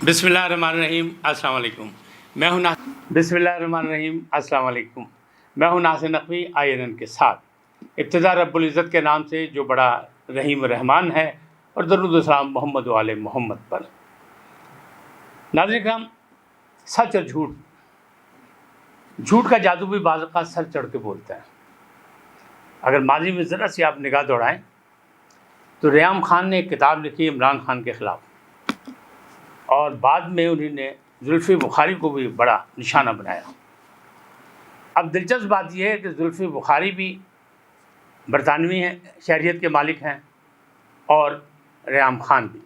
बिस्मिल्लाहिर्रहमानिर्रहीम अस्सलाम वालेकुम। मैं हूं बिस्मिल्लाहिर्रहमानिर्रहीम अस्सलाम वालेकुम। मैं हूं नासिर नकवी INN के साथ। इब्तिदा रब्बुल इज़्ज़त के नाम से जो बड़ा रहीम रहमान है, और दरूद सलाम मोहम्मद वाले मोहम्मद पर। नाज़रीन किराम, सच और झूठ का जादू भी बाज़ औक़ात सर चढ़ के बोलता है। अगर माजी में ज़रा सी आप निगाह दौड़ाएं तो रेयाम खान ने एक किताब लिखी इमरान खान के ख़िलाफ़, और बाद में उन्होंने जुल्फ़ी बुखारी को भी बड़ा निशाना बनाया। अब दिलचस्प बात यह है कि जुल्फ़ी बुखारी भी बरतानवी हैं, शहरियत के मालिक हैं, और रेयाम खान भी।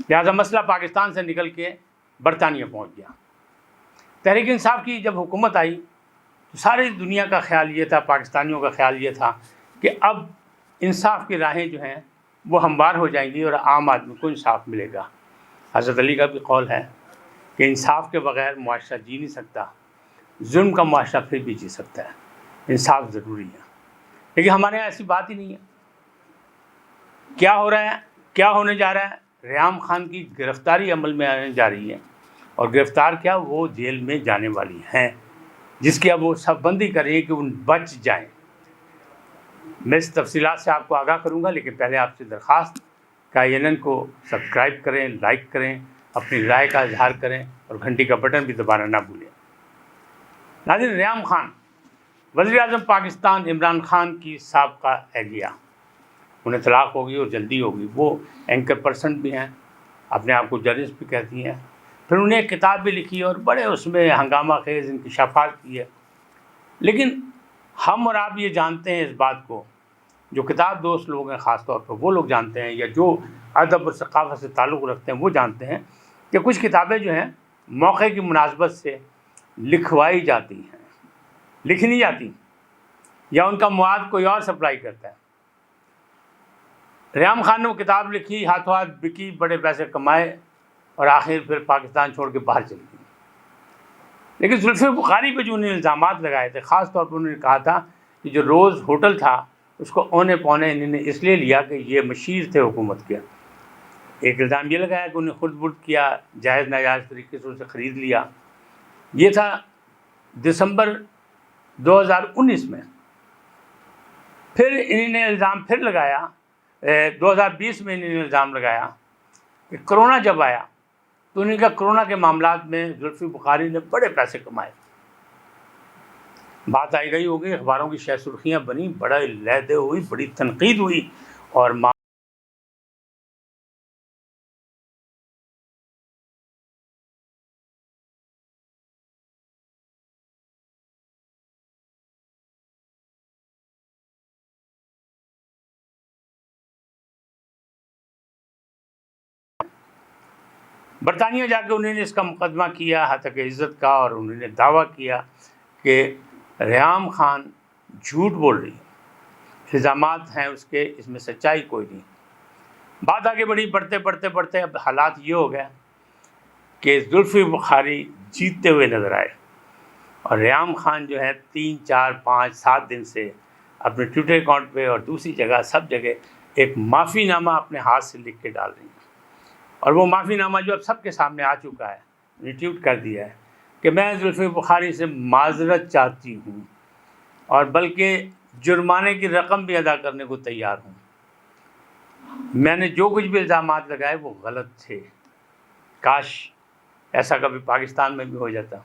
लिहाजा मसला पाकिस्तान से निकल के बरतानिया पहुंच गया। तहरीक इंसाफ की जब हुकूमत आई तो सारी दुनिया का ख्याल ये था, पाकिस्तानियों का ख्याल ये था कि अब इंसाफ की राहें जो हैं वो हमवार हो जाएंगी और आम आदमी को इंसाफ मिलेगा। हज़रत अली का भी कौल है कि इंसाफ के बग़ैर मुआशरा जी नहीं सकता, जुल्म का मुआशरा फिर भी जी सकता है, इंसाफ ज़रूरी है। लेकिन हमारे यहाँ ऐसी बात ही नहीं है। क्या हो रहा है, क्या होने जा रहा है? रेयाम खान की गिरफ़्तारी अमल में आने जा रही है, और गिरफ़्तार क्या, वो जेल में जाने वाली हैं, जिसकी अब वो शबबंदी करें कि उन बच जाएं। मैं इस तफसीलात से आपको आगाह करूँगा, लेकिन पहले आपसे दरख्वास्त कि INN को सब्सक्राइब करें, लाइक करें, अपनी राय का इजहार करें, और घंटी का बटन भी दबाना ना भूलें। नाज़रीन, रेयाम खान वज़ीर-ए-आज़म पाकिस्तान इमरान खान की साबका अहलिया, उन्हें तलाक होगी और जल्दी होगी। वो एंकर पर्सन भी हैं, अपने आप को जर्नलिस्ट भी कहती हैं। फिर उन्हें एक किताब भी लिखी और बड़े उसमें हंगामा खेज़ इंकशाफात की है। लेकिन हम और आप ये जानते हैं इस बात को, जो किताब दोस्त लोग हैं ख़ास तौर पर वो लोग जानते हैं, या जो अदब और सक़ाफ़त से ताल्लुक़ रखते हैं वो जानते हैं कि कुछ किताबें जो हैं मौके की मुनासबत से लिखवाई जाती हैं, लिखी नहीं जाती, या उनका मुआद कोई और सप्लाई करता है। रेयाम खान ने वो किताब लिखी, हाथों हाथ बिकी, बड़े पैसे कमाए, और आखिर फिर पाकिस्तान छोड़ के बाहर चली गई। लेकिन जुल्फ़ी बुखारी पे जो उन्होंने इल्ज़ामात लगाए थे, ख़ास तौर पर उन्होंने कहा था कि जो रोज़ होटल था उसको औने पौने इन्होंने इसलिए लिया कि ये मशीर थे हुकूमत के। एक इल्ज़ाम ये लगाया कि उन्हें खुद बुर्द किया, जायज़ नाजायज़ तरीके से उसे ख़रीद लिया। ये था दिसंबर 2019 में। फिर इन्होंने इल्ज़ाम फिर लगाया, 2020 में इन्होंने इल्ज़ाम लगाया कि कोरोना जब आया तो उन्होंने कहा कोरोना के मामलात में जुल्फ़ी बुखारी ने बड़े पैसे कमाए। बात आई गई होगी, अखबारों की शह सुर्खियाँ बनी, बड़ा लहदे हुई, बड़ी तनकीद हुई, और बरतानिया जाके उन्होंने इसका मुकदमा किया हतक इज़्ज़त का, और उन्होंने दावा किया कि रेयाम खान झूठ बोल रही है, इल्ज़ामात हैं उसके, इसमें सच्चाई कोई नहीं। बात आगे बढ़ी, बढ़ते अब हालात ये हो गया कि जुल्फ़ी बुखारी जीतते हुए नज़र आए, और रेयाम खान जो है 3, 4, 5, 7 दिन से अपने ट्विटर अकाउंट पे और दूसरी जगह सब जगह एक माफ़ीनामा अपने हाथ से लिख के डाल रही हैं। और वो माफ़ीनामा जो अब सबके सामने आ चुका है, ट्वीट कर दिया है कि मैं जुल्फ़ी बुखारी से माज़रत चाहती हूँ, और बल्कि जुर्माने की रकम भी अदा करने को तैयार हूँ। मैंने जो कुछ भी इल्ज़ामात लगाए वो गलत थे, काश ऐसा कभी पाकिस्तान में भी हो जाता।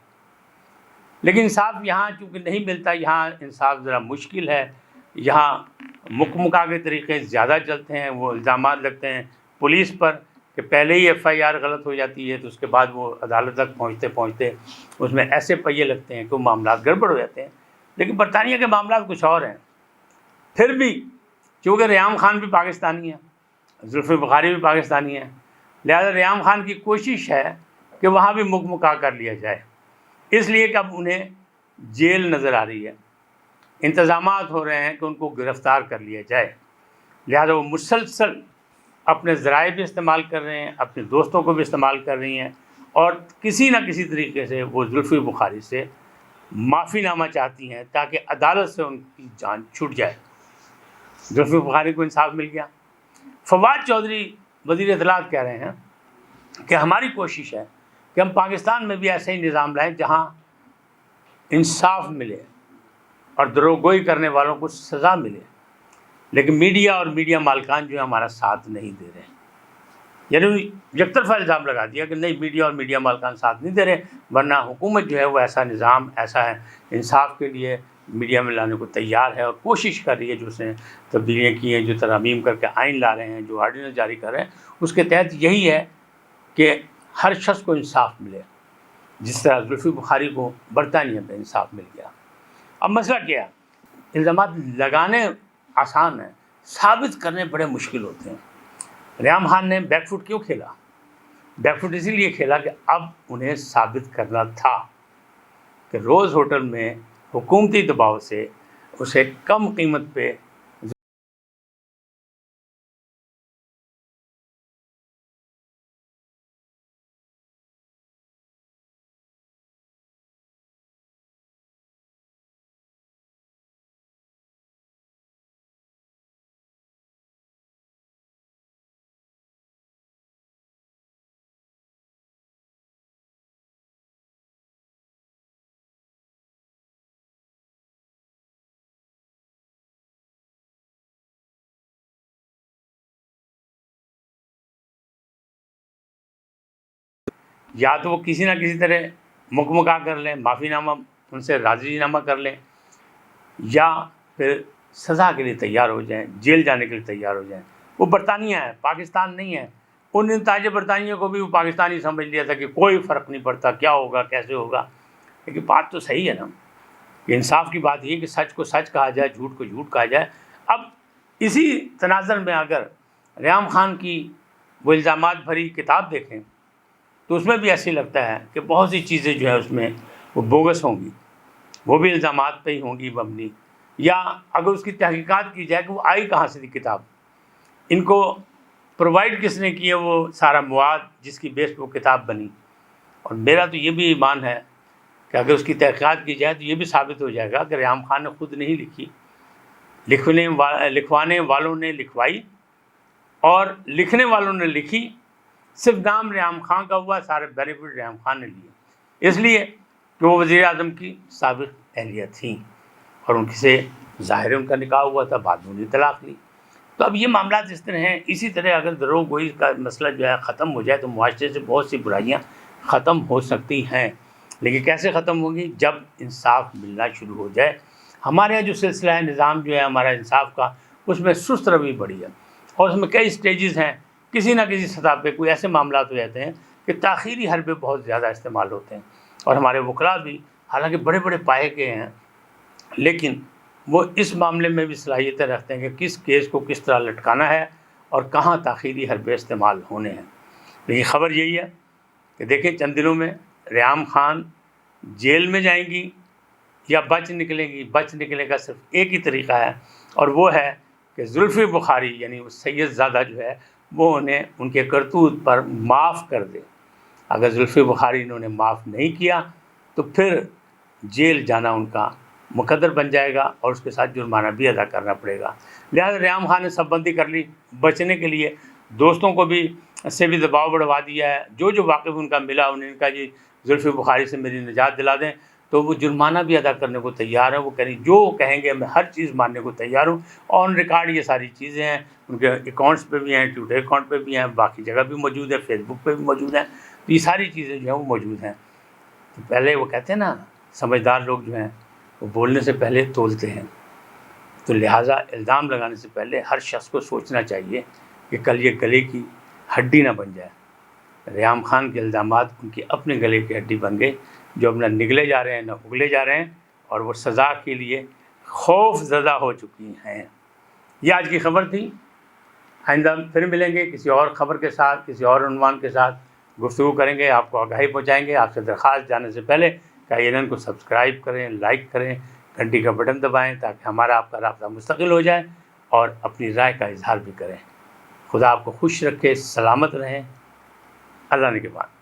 लेकिन इंसाफ यहाँ चूँकि नहीं मिलता, यहाँ इंसाफ ज़रा मुश्किल है। यहाँ मुकमुका के तरीक़े ज़्यादा चलते हैं। वो इल्ज़ामात लगते हैं पुलिस पर कि पहले ही FIR गलत हो जाती है, तो उसके बाद वो अदालत तक पहुँचते उसमें ऐसे पहिए लगते हैं कि वो मामलात गड़बड़ हो जाते हैं। लेकिन बरतानिया के मामलात कुछ और हैं। फिर भी चूँकि रेयाम खान भी पाकिस्तानी है, जुल्फ़ी बुखारी भी पाकिस्तानी है, लिहाजा रेयाम खान की कोशिश है कि वहाँ भी मुकमुका कर लिया जाए, इसलिए कि अब उन्हें जेल नज़र आ रही है, इंतज़ामात हो रहे हैं कि उनको गिरफ़्तार कर लिया जाए। लिहाजा वो मुसलसल अपने ज़राए भी इस्तेमाल कर रहे हैं, अपने दोस्तों को भी इस्तेमाल कर रही हैं, और किसी न किसी तरीके से वो जुल्फ़ी बुखारी से माफ़ीनामा चाहती हैं ताकि अदालत से उनकी जान छूट जाए। जुल्फ़ी बुखारी को इंसाफ मिल गया। फवाद चौधरी वज़ीर इत्तलात कह रहे हैं کہ ہماری کوشش ہے کہ ہم پاکستان میں بھی ایسے ہی نظام لائیں جہاں انصاف ملے اور دروغگوئی کرنے والوں کو سزا ملے، لیکن میڈیا اور میڈیا مالکان جو ہے ہمارا ساتھ نہیں دے رہے، یعنی یک طرفہ الزام لگا دیا کہ نہیں میڈیا اور میڈیا مالکان ساتھ نہیں دے رہے، ورنہ حکومت جو ہے وہ ایسا نظام، ایسا ہے انصاف کے لیے میڈیا میں لانے کو تیار ہے اور کوشش کر رہی ہے، جو اس نے تبدیلیاں کی ہیں، جو ترامیم کر کے آئین لا رہے ہیں، جو آرڈیننس جاری کر رہے ہیں، اس کے تحت یہی ہے کہ ہر شخص کو انصاف ملے، جس طرح زلفی بخاری کو برطانیہ میں انصاف مل گیا۔ اب مسئلہ کیا ہے؟ الزامات لگانے آسان ہیں، ثابت کرنے بڑے مشکل ہوتے ہیں۔ ریحام خان نے بیک فٹ کیوں کھیلا؟ بیک فٹ اسی لیے کھیلا کہ اب انہیں ثابت کرنا تھا کہ روز ہوٹل میں حکومتی دباؤ سے اسے کم قیمت پہ یا تو وہ کسی نہ کسی طرح مکمکا کر لیں، معافی نامہ ان سے راضی نامہ کر لیں، یا پھر سزا کے لیے تیار ہو جائیں، جیل جانے کے لیے تیار ہو جائیں۔ وہ برطانیہ ہے، پاکستان نہیں ہے۔ ان تاج برطانیہ کو بھی وہ پاکستانی سمجھ لیا تھا کہ کوئی فرق نہیں پڑتا، کیا ہوگا کیسے ہوگا، لیکن بات تو صحیح ہے نا، کہ انصاف کی بات یہ کہ سچ کو سچ کہا جائے، جھوٹ کو جھوٹ کہا جائے۔ اب اسی تناظر میں اگر ریحام خان کی وہ الزامات بھری کتاب دیکھیں تو اس میں بھی ایسے لگتا ہے کہ بہت سی چیزیں جو ہے اس میں وہ بوگس ہوں گی، وہ بھی الزامات پہ ہی ہوں گی مبنی، یا اگر اس کی تحقیقات کی جائے کہ وہ آئی کہاں سے تھی کتاب، ان کو پرووائڈ کس نے کیا وہ سارا مواد جس کی بیس پہ وہ کتاب بنی۔ اور میرا تو یہ بھی ایمان ہے کہ اگر اس کی تحقیقات کی جائے تو یہ بھی ثابت ہو جائے گا کہ ریحام خان نے خود نہیں لکھی، لکھوانے والوں نے لکھوائی اور لکھنے والوں نے لکھی، صرف نام ریحام خان کا ہوا، سارے بینیفٹ ریحام خان نے لیے، اس لیے کہ وہ وزیر اعظم کی سابق اہلیہ تھیں اور ان سے ظاہر ان کا نکاح ہوا تھا، بعد میں انہیں طلاق لی۔ تو اب یہ معاملات اس طرح ہیں۔ اسی طرح اگر دروغ گوئی کا مسئلہ جو ہے ختم ہو جائے تو معاشرے سے بہت سی برائیاں ختم ہو سکتی ہیں، لیکن کیسے ختم ہوگی؟ جب انصاف ملنا شروع ہو جائے۔ ہمارے یہاں جو سلسلہ ہے نظام جو ہے ہمارا انصاف کا، اس میں سست روی بڑی ہے اور اس میں کئی سٹیجز ہیں، کسی نہ کسی سطح پہ کوئی ایسے معاملات ہو جاتے ہیں کہ تاخیری حربے بہت زیادہ استعمال ہوتے ہیں، اور ہمارے وکلاء بھی حالانکہ بڑے بڑے پائے کے ہیں، لیکن وہ اس معاملے میں بھی صلاحیتیں رکھتے ہیں کہ کس کیس کو کس طرح لٹکانا ہے اور کہاں تاخیری حربے استعمال ہونے ہیں۔ لیکن خبر یہی ہے کہ دیکھیں چند دنوں میں ریحام خان جیل میں جائیں گی یا بچ نکلیں گی۔ بچ نکلنے کا صرف ایک ہی طریقہ ہے، اور وہ ہے کہ زلفی بخاری یعنی وہ سید زادہ جو ہے وہ انہیں ان کے کرتوت پر معاف کر دے۔ اگر زلفی بخاری انہوں نے معاف نہیں کیا تو پھر جیل جانا ان کا مقدر بن جائے گا اور اس کے ساتھ جرمانہ بھی ادا کرنا پڑے گا۔ لہٰذا ریحام خان نے سب بندی کر لی بچنے کے لیے، دوستوں کو بھی سے بھی دباؤ بڑھوا دیا ہے، جو واقف ان کا ملا انہیں کہا جی زلفی بخاری سے میری نجات دلا دیں، تو وہ جرمانہ بھی ادا کرنے کو تیار ہے۔ وہ کہیں جو کہیں گے میں ہر چیز ماننے کو تیار ہوں۔ آن ریکارڈ یہ ساری چیزیں ہیں، ان کے اکاؤنٹس پہ بھی ہیں، ٹویٹر اکاؤنٹ پہ بھی ہیں، باقی جگہ بھی موجود ہے، فیس بک پہ بھی موجود ہیں، تو یہ ساری چیزیں جو ہیں وہ موجود ہیں۔ تو پہلے وہ کہتے ہیں نا سمجھدار لوگ جو ہیں وہ بولنے سے پہلے تولتے ہیں، تو لہٰذا الزام لگانے سے پہلے ہر شخص کو سوچنا چاہیے کہ کل یہ گلے کی ہڈی نہ بن جائے۔ ریحام خان کے الزامات ان کی اپنے گلے کی ہڈی بن گئے، جو اب نہ نگلے جا رہے ہیں نہ اگلے جا رہے ہیں، اور وہ سزا کے لیے خوف زدہ ہو چکی ہیں۔ یہ آج کی خبر تھی۔ آئندہ پھر ملیں گے کسی اور خبر کے ساتھ، کسی اور عنوان کے ساتھ گفتگو کریں گے، آپ کو آگاہی پہنچائیں گے۔ آپ سے درخواست جانے سے پہلے کہ INN کو سبسکرائب کریں، لائک کریں، گھنٹی کا بٹن دبائیں تاکہ ہمارا آپ کا رابطہ مستقل ہو جائے، اور اپنی رائے کا اظہار بھی کریں۔ خدا آپ کو خوش رکھے، سلامت رہیں، اللہ نے کے بعد۔